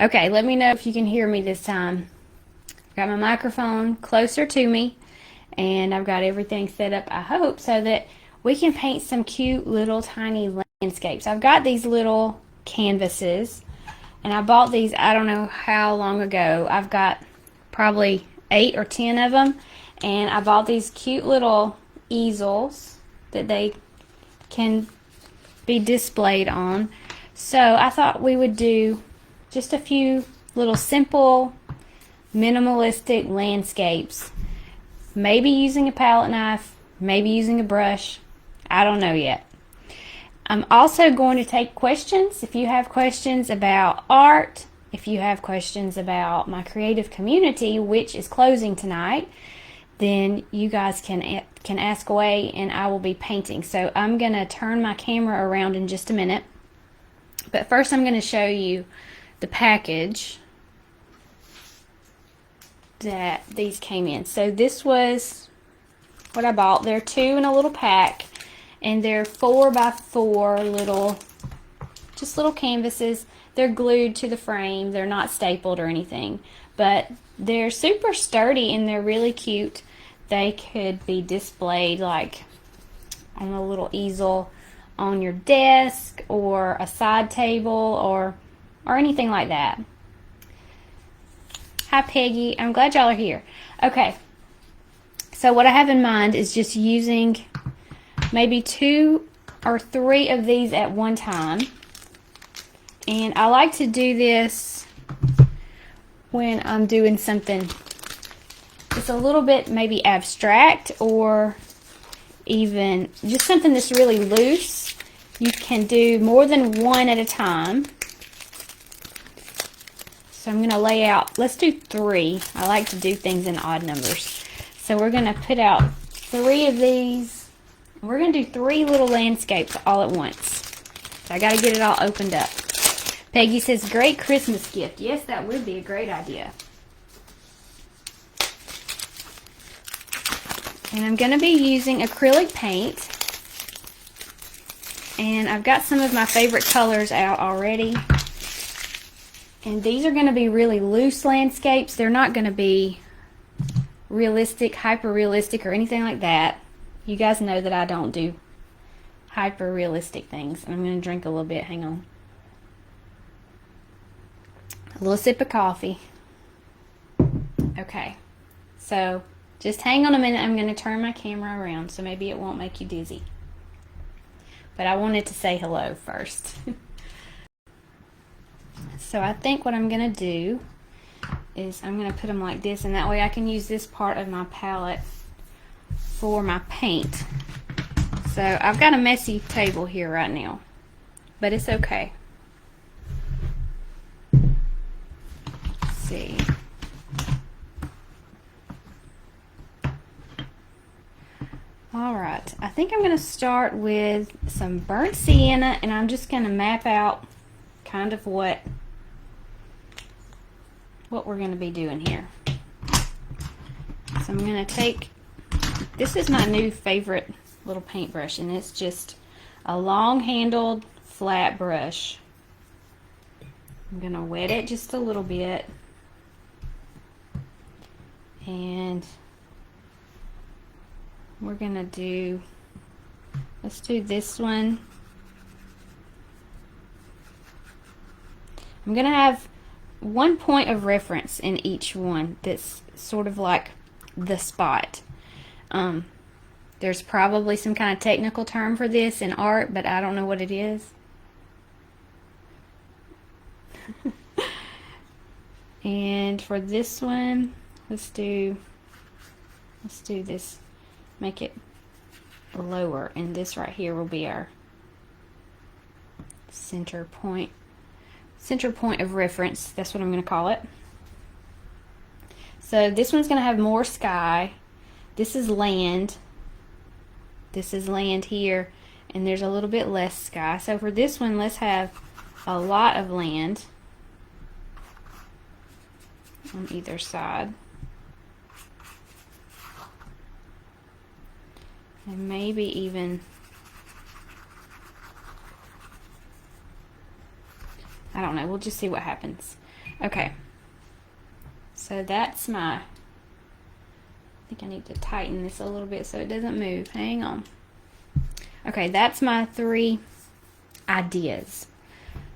Okay, let me know if you can hear me this time. Got my microphone closer to me, and I've got everything set up, I hope, so that we can paint some cute little tiny landscapes. I've got these little canvases, and I bought these I don't know how long ago. I've got probably 8 or 10 of them, and I bought these cute little easels that they can be displayed on. So I thought we would do just a few little simple minimalistic landscapes, maybe using a palette knife, maybe using a brush. I don't know yet. I'm also going to take questions. If you have questions about art, if you have questions about my creative community, which is closing tonight, then you guys can ask away, and I will be painting. So I'm going to turn my camera around in just a minute. But first I'm going to show you the package that these came in. So this was what I bought. They're 2 in a little pack, and they're 4x4 little canvases. They're glued to the frame. They're not stapled or anything, but they're super sturdy and they're really cute. They could be displayed like on a little easel on your desk or a side table or anything like that. Hi Peggy, I'm glad y'all are here. Okay, so what I have in mind is just using maybe 2 or 3 of these at one time. And I like to do this when I'm doing something it's a little bit maybe abstract, or even just something that's really loose. You can do more than one at a time. So I'm going to lay out, let's do 3. I like to do things in odd numbers. So we're going to put out 3 of these. We're going to do 3 little landscapes all at once. So I got to get it all opened up. Peggy says, great Christmas gift. Yes, that would be a great idea. And I'm going to be using acrylic paint. And I've got some of my favorite colors out already. And these are going to be really loose landscapes. They're not going to be realistic, hyper-realistic, or anything like that. You guys know that I don't do hyper-realistic things. I'm going to drink a little bit. Hang on. A little sip of coffee. Okay. So just hang on a minute. I'm going to turn my camera around so maybe it won't make you dizzy. But I wanted to say hello first. So I think what I'm going to do is I'm going to put them like this, and that way I can use this part of my palette for my paint. So I've got a messy table here right now, but it's okay. Let's see. Alright, I think I'm going to start with some burnt sienna, and I'm just going to map out kind of what we're going to be doing here. So I'm going to take, this is my new favorite little paintbrush, and it's just a long handled flat brush. I'm going to wet it just a little bit, and we're going to do, let's do this one. I'm going to have one point of reference in each one that's sort of like the spot. There's probably some kind of technical term for this in art, but I don't know what it is. And for this one, let's do this, make it lower, and this right here will be our center point of reference. That's what I'm going to call it. So this one's going to have more sky. This is land. This is land here, and there's a little bit less sky. So for this one, let's have a lot of land on either side. And maybe even, I don't know, we'll just see what happens. Okay, so that's my, I think I need to tighten this a little bit so it doesn't move. Hang on. Okay, that's my 3 ideas.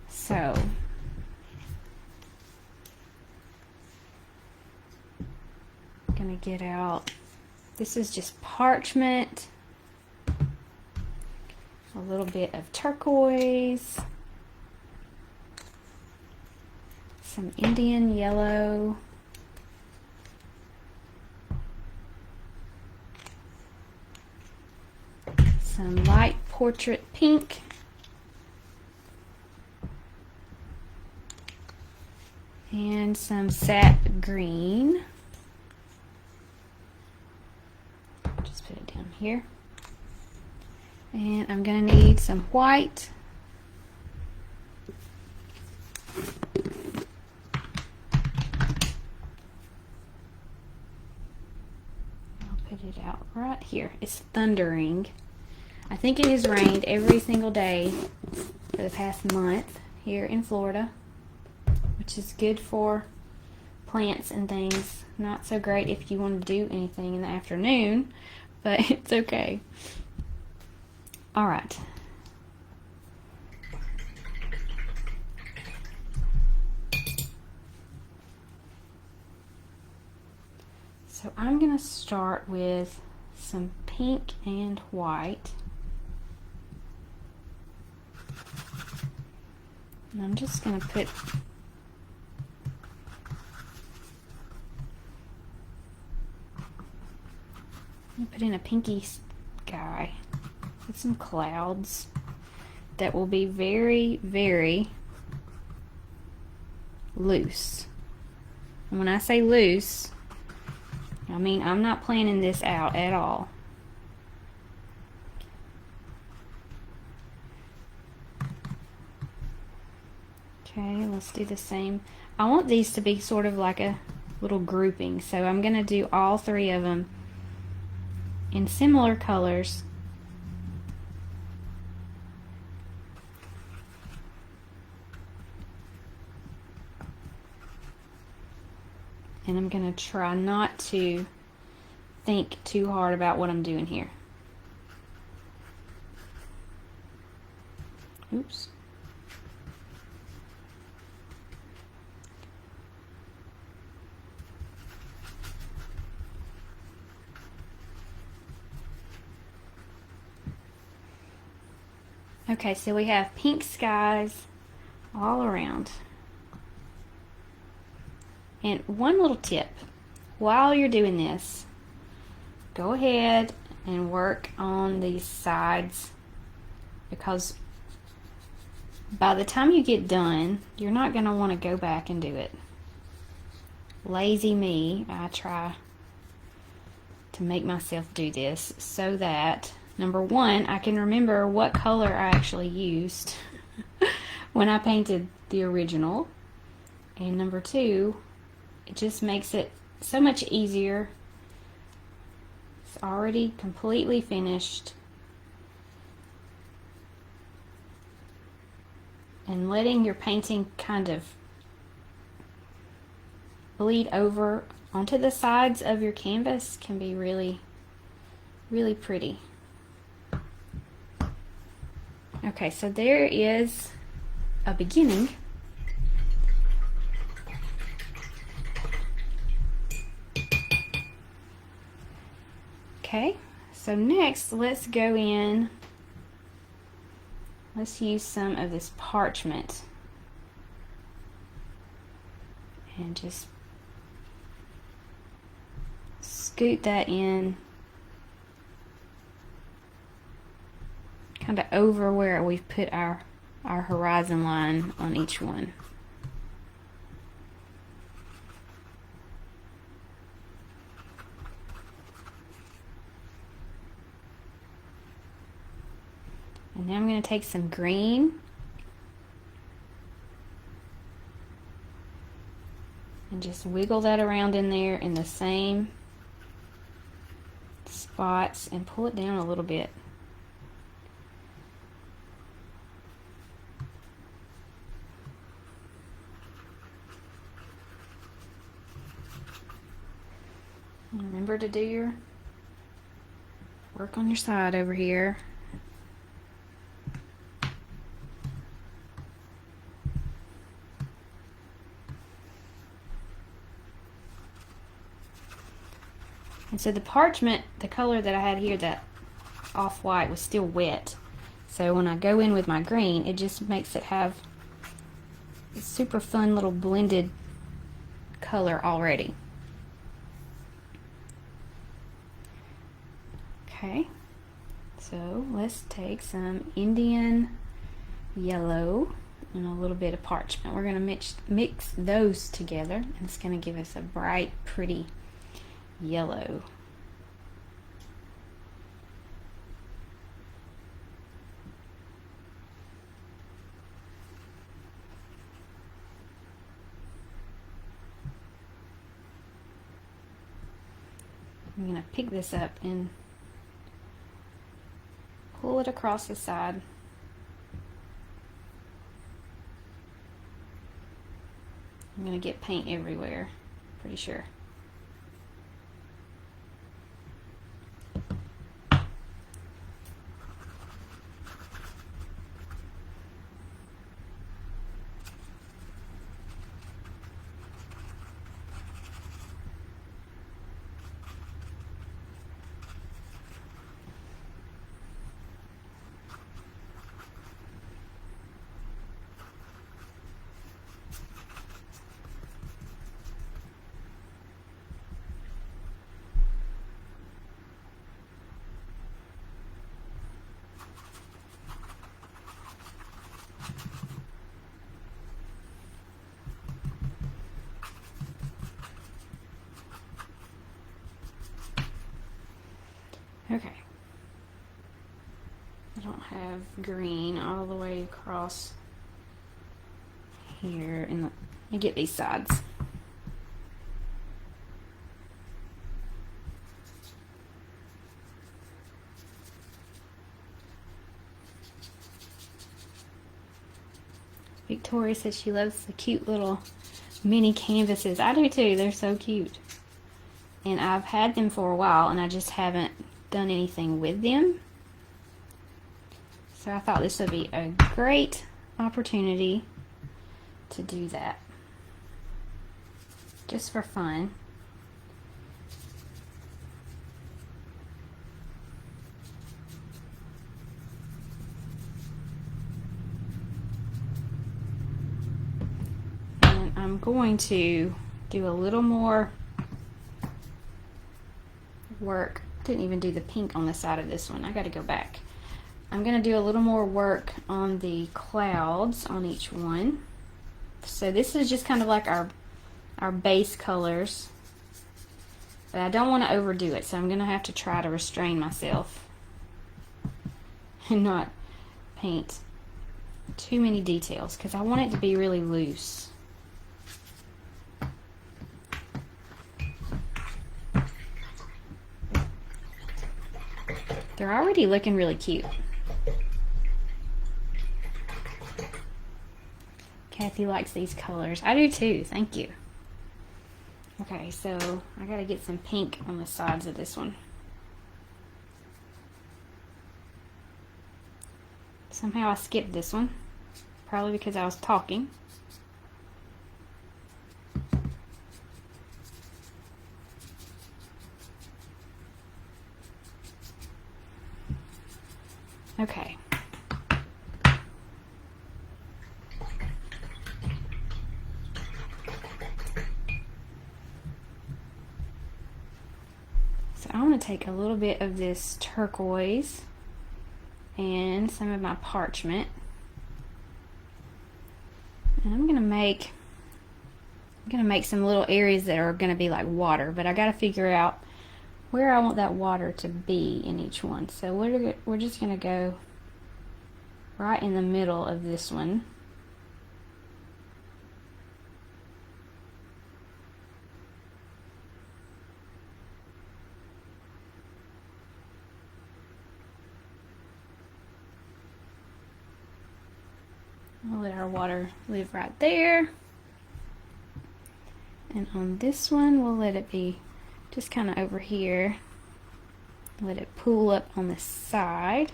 So I'm gonna get out, this is just parchment, a little bit of turquoise, some Indian yellow, some light portrait pink, and some sap green. Just put it down here. And I'm going to need some white. I'll put it out right here. It's thundering. I think it has rained every single day for the past month here in Florida, which is good for plants and things. Not so great if you want to do anything in the afternoon, but it's okay. All right. So I'm going to start with some pink and white. And I'm just going to put in a pinky sky with some clouds that will be very, very loose. And when I say loose, I mean I'm not planning this out at all. Okay, let's do the same. I want these to be sort of like a little grouping, so I'm going to do all 3 of them in similar colors. And I'm going to try not to think too hard about what I'm doing here. Oops. Okay, so we have pink skies all around. And one little tip, while you're doing this, go ahead and work on these sides, because by the time you get done, you're not going to want to go back and do it. Lazy me, I try to make myself do this so that, number 1, I can remember what color I actually used when I painted the original, and number 2, it just makes it so much easier. It's already completely finished. And letting your painting kind of bleed over onto the sides of your canvas can be really, really pretty. Okay, so there is a beginning. Okay, so next let's go in, let's use some of this parchment and just scoot that in kind of over where we've put our horizon line on each one. And now I'm going to take some green and just wiggle that around in there in the same spots and pull it down a little bit. remember to do your work on your side over here. And so the parchment, the color that I had here, that off-white, was still wet. So when I go in with my green, it just makes it have a super fun little blended color already. Okay, so let's take some Indian yellow and a little bit of parchment. We're going to mix those together, and it's going to give us a bright, pretty yellow. I'm going to pick this up and pull it across the side. I'm going to get paint everywhere, pretty sure. Okay. I don't have green all the way across here. And let me get these sides. Victoria says she loves the cute little mini canvases. I do too. They're so cute. And I've had them for a while, and I just haven't done anything with them. So I thought this would be a great opportunity to do that, just for fun. And I'm going to do a little more work. Didn't even do the pink on the side of this one. I got to go back. I'm going to do a little more work on the clouds on each one. So this is just kind of like our base colors, but I don't want to overdo it, so I'm going to have to try to restrain myself and not paint too many details, because I want it to be really loose. They're already looking really cute. Kathy likes these colors. I do too, thank you. Okay, so I gotta get some pink on the sides of this one. Somehow I skipped this one, probably because I was talking. Okay. So I want to take a little bit of this turquoise and some of my parchment, and I'm gonna make some little areas that are gonna be like water, but I gotta figure out where I want that water to be in each one. So we're just gonna go right in the middle of this one. We'll let our water live right there. And on this one, we'll let it be just kind of over here. Let it pool up on the side.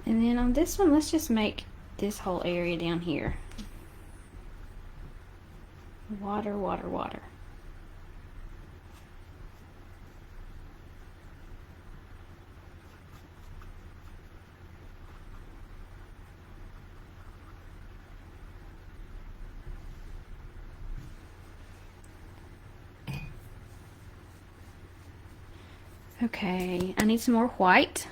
And then on this one, let's just make this whole area down here. Water, water, water. Okay, I need some more white.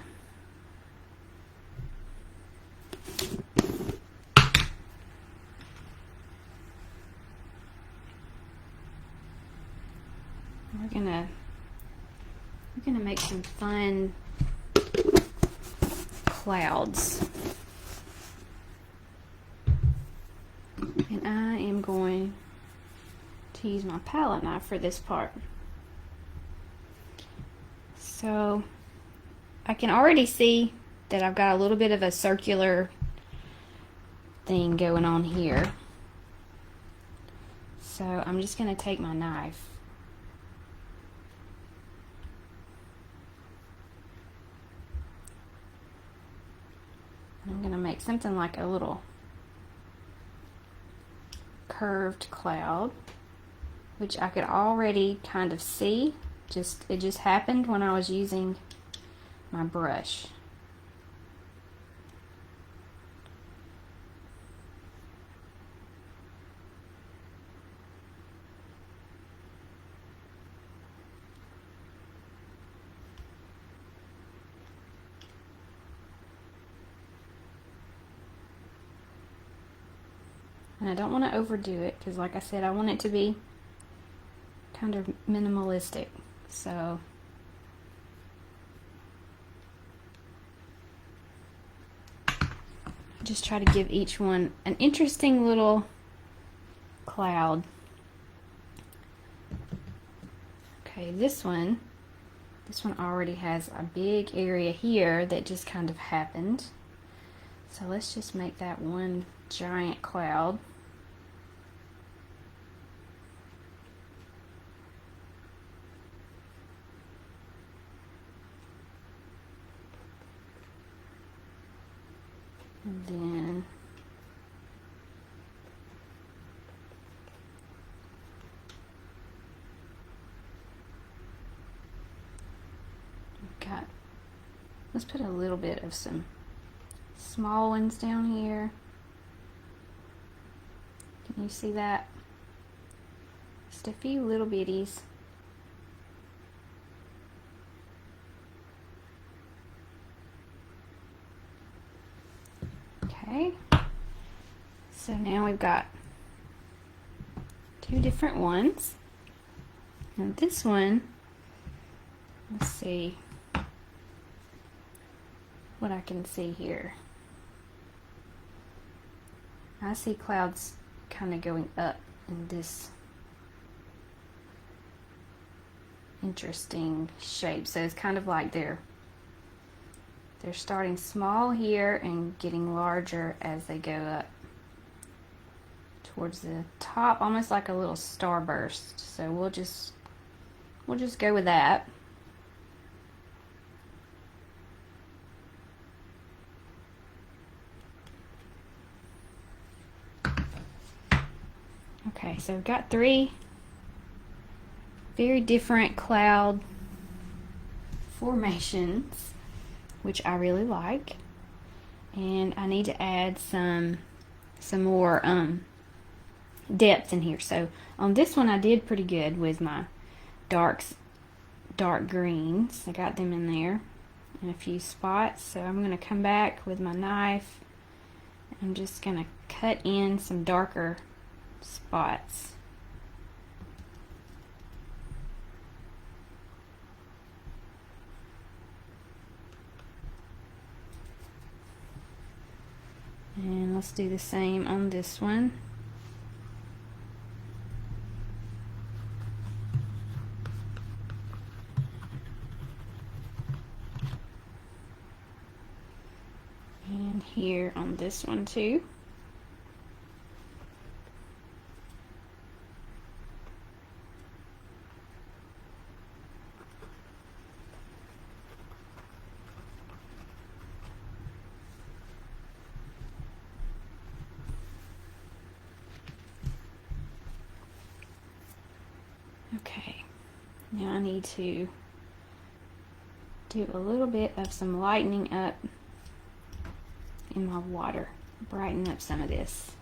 We're gonna make some fun clouds. And I am going to use my palette knife for this part. So I can already see that I've got a little bit of a circular thing going on here. So I'm just going to take my knife. I'm going to make something like a little curved cloud, which I could already kind of see. It just happened when I was using my brush. And I don't want to overdo it because, like I said, I want it to be kind of minimalistic. So just try to give each one an interesting little cloud. Okay, this one already has a big area here that just kind of happened. So let's just make that one giant cloud. And then let's put a little bit of some small ones down here. Can you see that? Just a few little bitties. Okay, so now we've got two different ones. And this one, let's see what I can see here. I see clouds kind of going up in this interesting shape. So it's kind of like they're starting small here and getting larger as they go up towards the top, almost like a little starburst. So we'll just go with that. Okay, so I've got three very different cloud formations, which I really like, and I need to add some more depth in here. So on this one I did pretty good with my dark greens. I got them in there in a few spots. So I'm going to come back with my knife. I'm just going to cut in some darker spots. And let's do the same on this one. here on this one too. Okay, now I need to do a little bit of some lightening up in my water, brighten up some of this.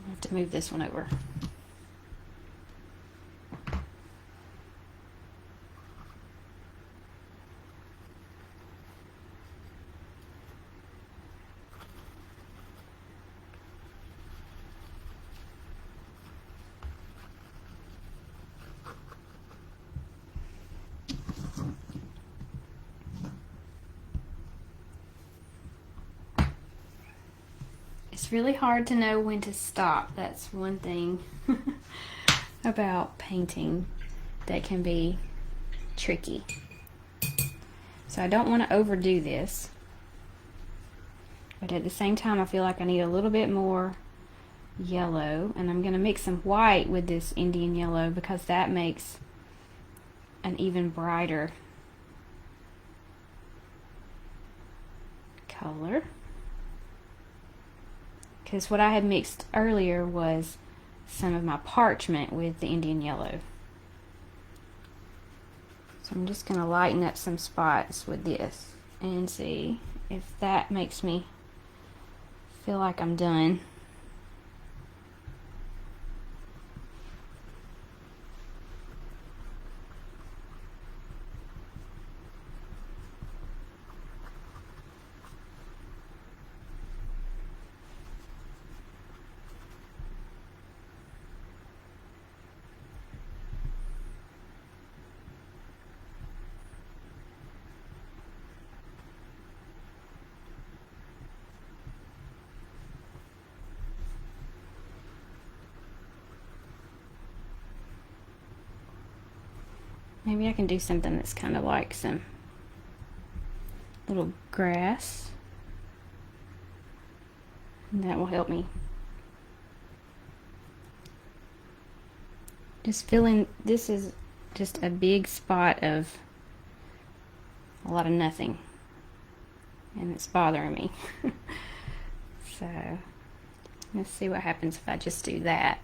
I have to move this one over. It's really hard to know when to stop. That's one thing about painting that can be tricky. So I don't want to overdo this, but at the same time I feel like I need a little bit more yellow, and I'm going to mix some white with this Indian yellow because that makes an even brighter color. Because what I had mixed earlier was some of my parchment with the Indian yellow. So I'm just going to lighten up some spots with this and see if that makes me feel like I'm done. Maybe I can do something that's kind of like some little grass, and that will help me. Just feeling this is just a big spot of a lot of nothing, and it's bothering me. So let's see what happens if I just do that.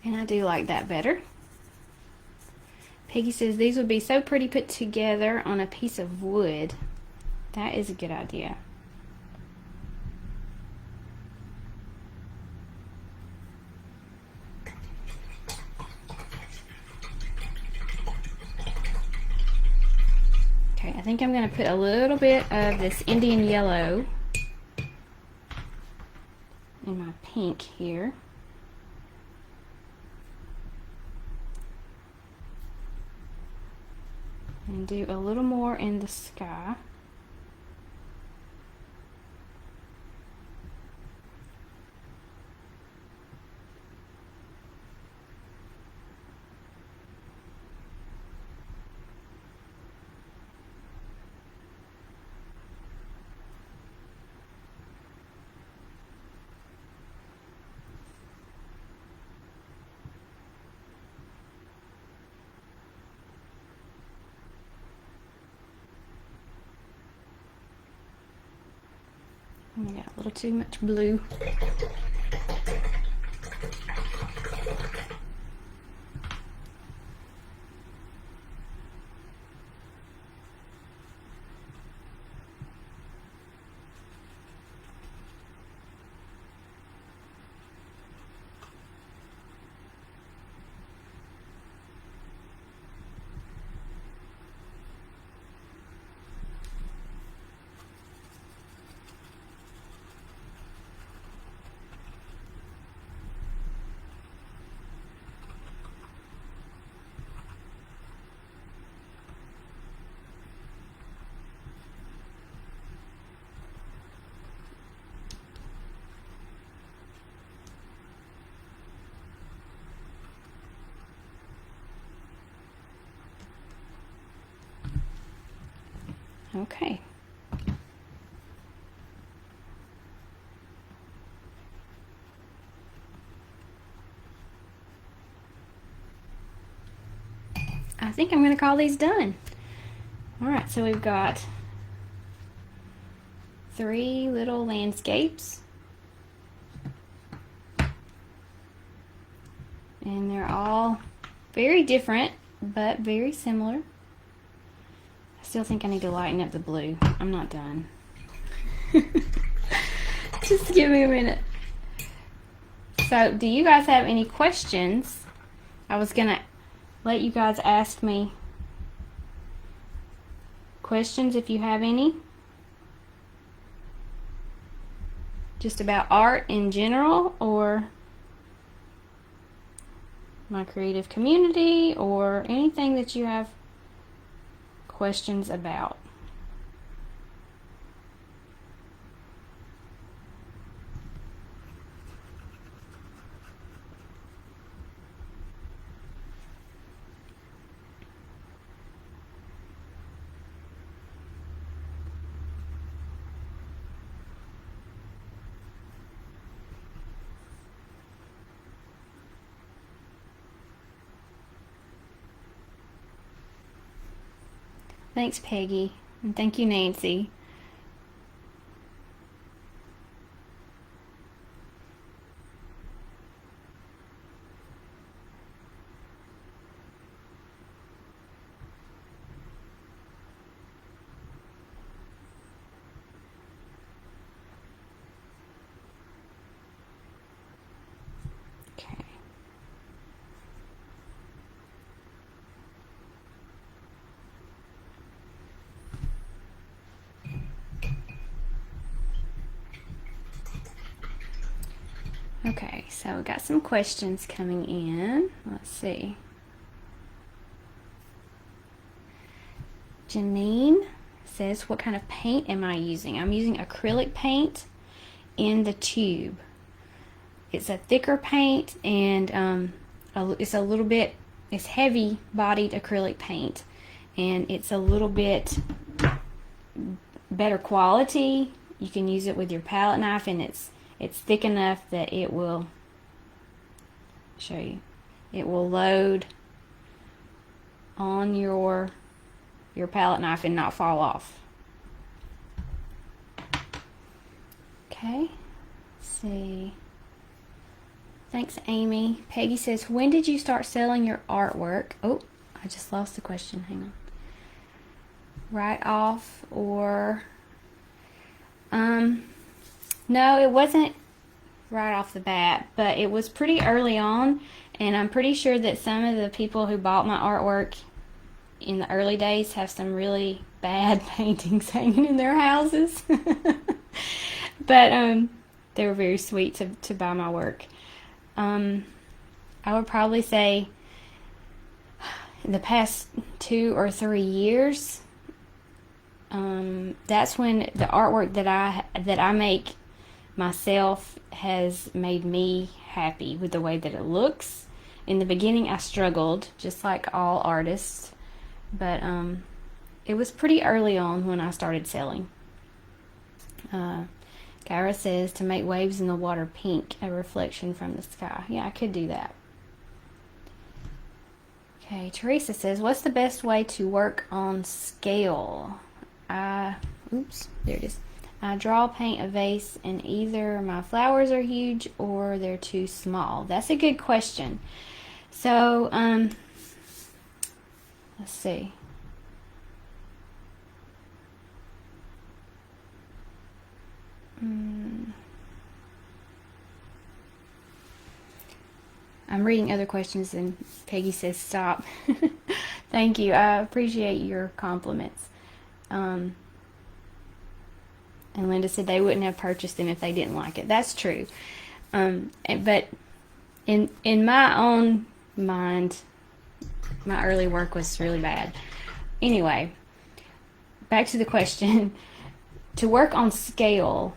And I do like that better. Peggy says these would be so pretty put together on a piece of wood. That is a good idea. Okay, I think I'm going to put a little bit of this Indian yellow in my pink here. And do a little more in the sky. I got a little too much blue. Okay. I think I'm going to call these done. Alright, so we've got 3 little landscapes. And they're all very different, but very similar. I still think I need to lighten up the blue. I'm not done. Just give me a minute. So, do you guys have any questions? I was going to let you guys ask me questions if you have any. Just about art in general, or my creative community, or anything that you have questions about. Thanks, Peggy, and thank you, Nancy. Okay. Okay, so we got some questions coming in. Let's see. Janine says, what kind of paint am I using? I'm using acrylic paint in the tube. It's a thicker paint, and it's heavy bodied acrylic paint, and it's a little bit better quality. You can use it with your palette knife, and it's thick enough that it will show you. It will load on your palette knife and not fall off. Okay, let's see. Thanks, Amy. Peggy says, when did you start selling your artwork? Oh, I just lost the question. Hang on. Right off, or no, it wasn't right off the bat, but it was pretty early on, and I'm pretty sure that some of the people who bought my artwork in the early days have some really bad paintings hanging in their houses. But they were very sweet to buy my work. I would probably say in the past 2 or 3 years, that's when the artwork that I make myself has made me happy with the way that it looks. In the beginning, I struggled, just like all artists, but it was pretty early on when I started selling. Kyra says, to make waves in the water pink, a reflection from the sky. Yeah, I could do that. Okay, Teresa says, what's the best way to work on scale? Oops, there it is. I draw, paint a vase, and either my flowers are huge or they're too small. That's a good question. So, let's see. I'm reading other questions, and Peggy says stop. Thank you. I appreciate your compliments. And Linda said they wouldn't have purchased them if they didn't like it. That's true. But in my own mind, my early work was really bad. Anyway, back to the question. To work on scale,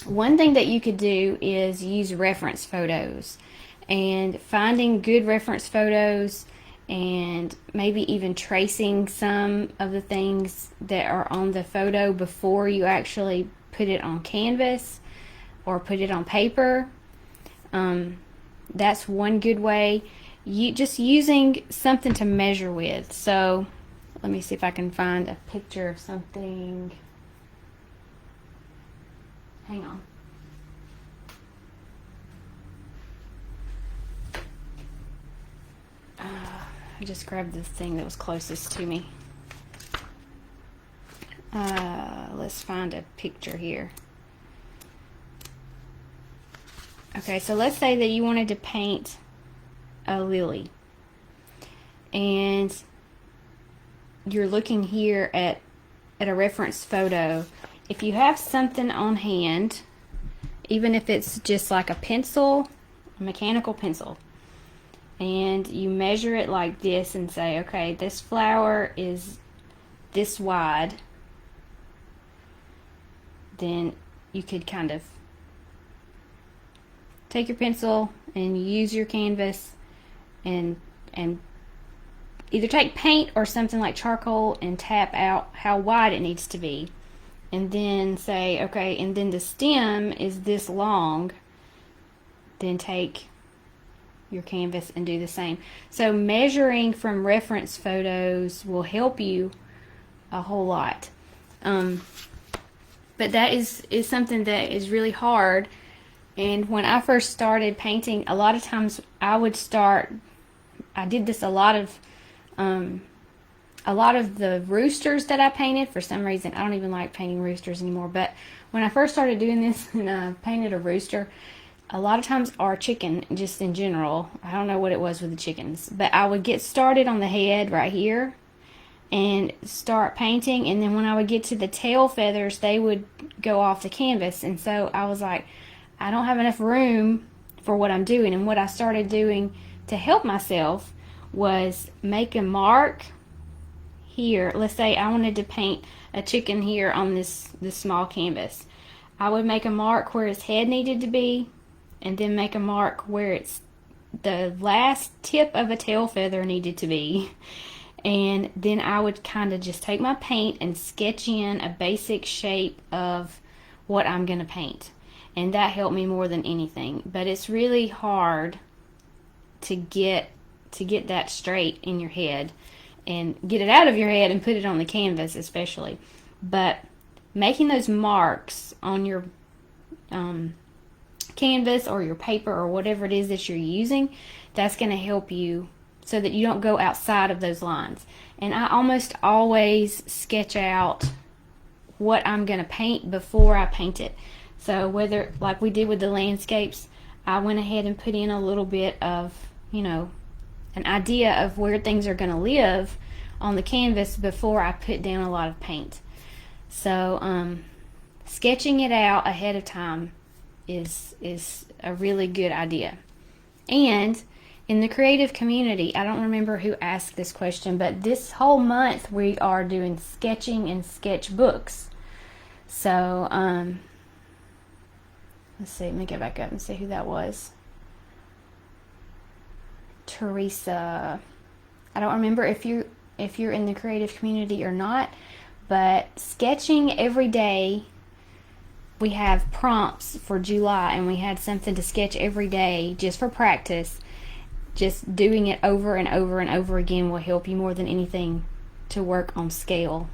one thing that you could do is use reference photos, and finding good reference photos and maybe even tracing some of the things that are on the photo before you actually put it on canvas or put it on paper. That's one good way. You just using something to measure with. So let me see if I can find a picture of something. Hang on. I just grabbed the thing that was closest to me. Let's find a picture here. Okay, so let's say that you wanted to paint a lily, and you're looking here at a reference photo. If you have something on hand, even if it's just like a pencil, a mechanical pencil, and you measure it like this and say, okay, this flower is this wide, then you could kind of take your pencil and use your canvas and either take paint or something like charcoal and tap out how wide it needs to be, and then say, okay, and then the stem is this long, then take your canvas and do the same. So measuring from reference photos will help you a whole lot. But that is something that is really hard. And when I first started painting, a lot of times I did this a lot of the roosters that I painted. For some reason, I don't even like painting roosters anymore, but when I first started doing this and I painted a rooster, a lot of times, or chicken, just in general, I don't know what it was with the chickens, but I would get started on the head right here and start painting, and then when I would get to the tail feathers, they would go off the canvas. And so I was like, I don't have enough room for what I'm doing. And what I started doing to help myself was make a mark here. Let's say I wanted to paint a chicken here on this small canvas. I would make a mark where his head needed to be, and then make a mark where it's the last tip of a tail feather needed to be. And then I would kind of just take my paint and sketch in a basic shape of what I'm going to paint. And that helped me more than anything. But it's really hard to get that straight in your head and get it out of your head and put it on the canvas especially. But making those marks on your canvas or your paper or whatever it is that you're using, that's going to help you so that you don't go outside of those lines. And I almost always sketch out what I'm going to paint before I paint it. So whether, like we did with the landscapes, I went ahead and put in a little bit of, an idea of where things are going to live on the canvas before I put down a lot of paint. So sketching it out ahead of time is a really good idea. And in the creative community, I don't remember who asked this question, but this whole month we are doing sketching and sketchbooks. So let's see, let me go back up and see who that was. Teresa. I don't remember if you're in the creative community or not, but sketching every day. We have prompts for July, and we had something to sketch every day just for practice. Just doing it over and over and over again will help you more than anything to work on scale.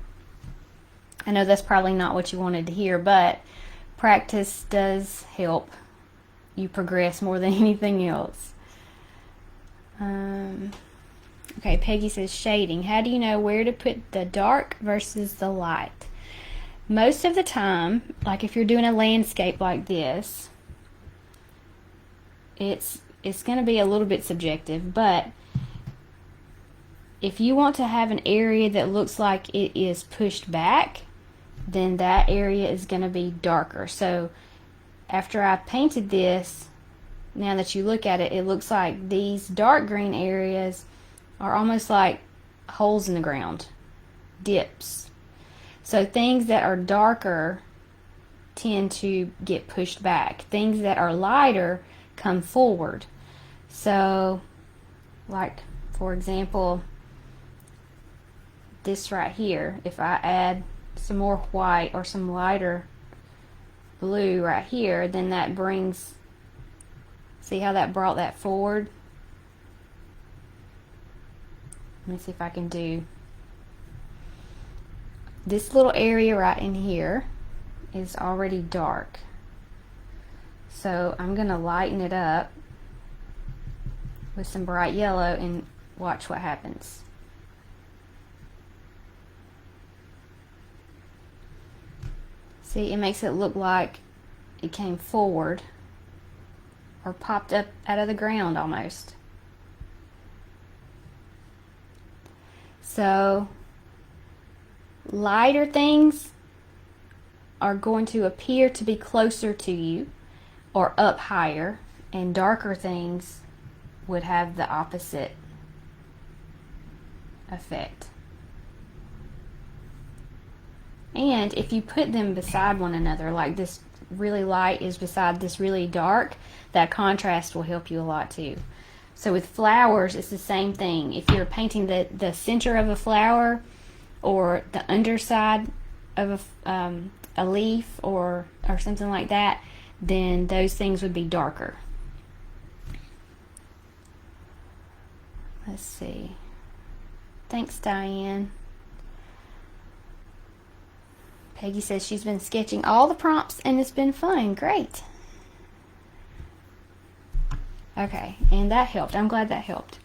I know that's probably not what you wanted to hear, but practice does help you progress more than anything else. Okay, Peggy says shading. How do you know where to put the dark versus the light? Most of the time, like if you're doing a landscape like this, it's going to be a little bit subjective, but if you want to have an area that looks like it is pushed back, then that area is going to be darker. So after I painted this, now that you look at it, it looks like these dark green areas are almost like holes in the ground, dips. So things that are darker tend to get pushed back. Things that are lighter come forward. So like For example, this right here, if I add some more white or some lighter blue right here, then that brings, see how that brought that forward? Let me see if I can do this little area right in here is already dark. So I'm going to lighten it up with some bright yellow and watch what happens. See, it makes it look like it came forward or popped up out of the ground almost. So lighter things are going to appear to be closer to you or up higher, and darker things would have the opposite effect. And if you put them beside one another, like this really light is beside this really dark, that contrast will help you a lot too. So with flowers, it's the same thing. If you're painting the center of a flower or the underside of a leaf or something like that, then those things would be darker. Let's see. Thanks, Diane. Peggy says she's been sketching all the prompts and it's been fun. Great. Okay, and that helped. I'm glad that helped.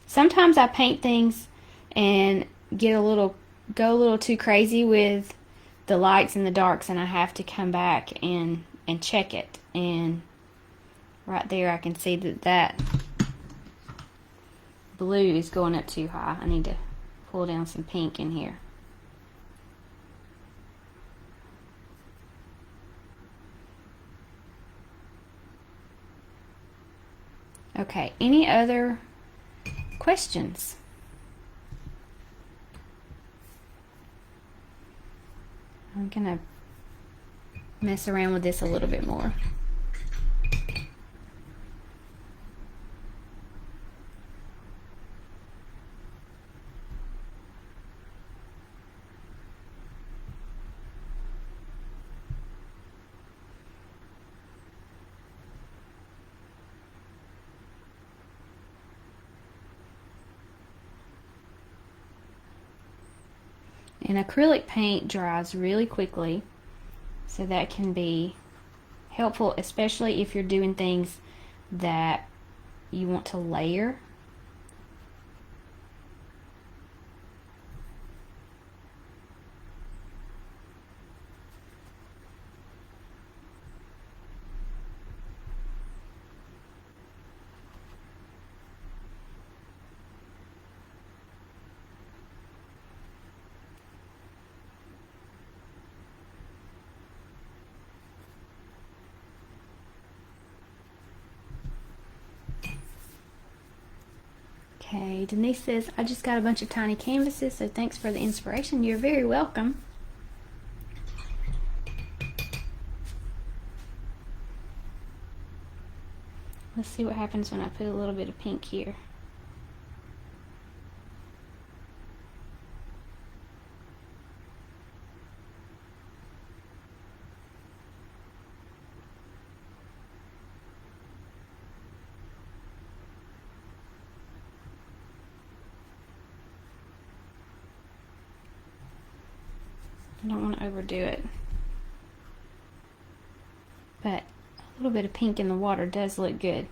Sometimes I paint things and go a little too crazy with the lights and the darks, and I have to come back and check it. And right there I can see that blue is going up too high. I need to pull down some pink in here. Okay, any other questions? I'm gonna mess around with this a little bit more. And acrylic paint dries really quickly, so that can be helpful, especially if you're doing things that you want to layer. Okay, Denise says, I just got a bunch of tiny canvases, so thanks for the inspiration. You're very welcome. Let's see what happens when I put a little bit of pink here. I don't want to overdo it, but a little bit of pink in the water does look good.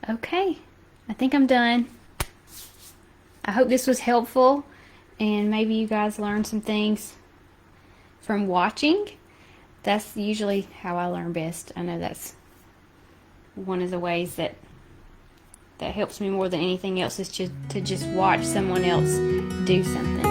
Okay, I think I'm done. I hope this was helpful, and maybe you guys learned some things from watching. That's usually how I learn best. I know that's one of the ways that helps me more than anything else, is to just watch someone else do something.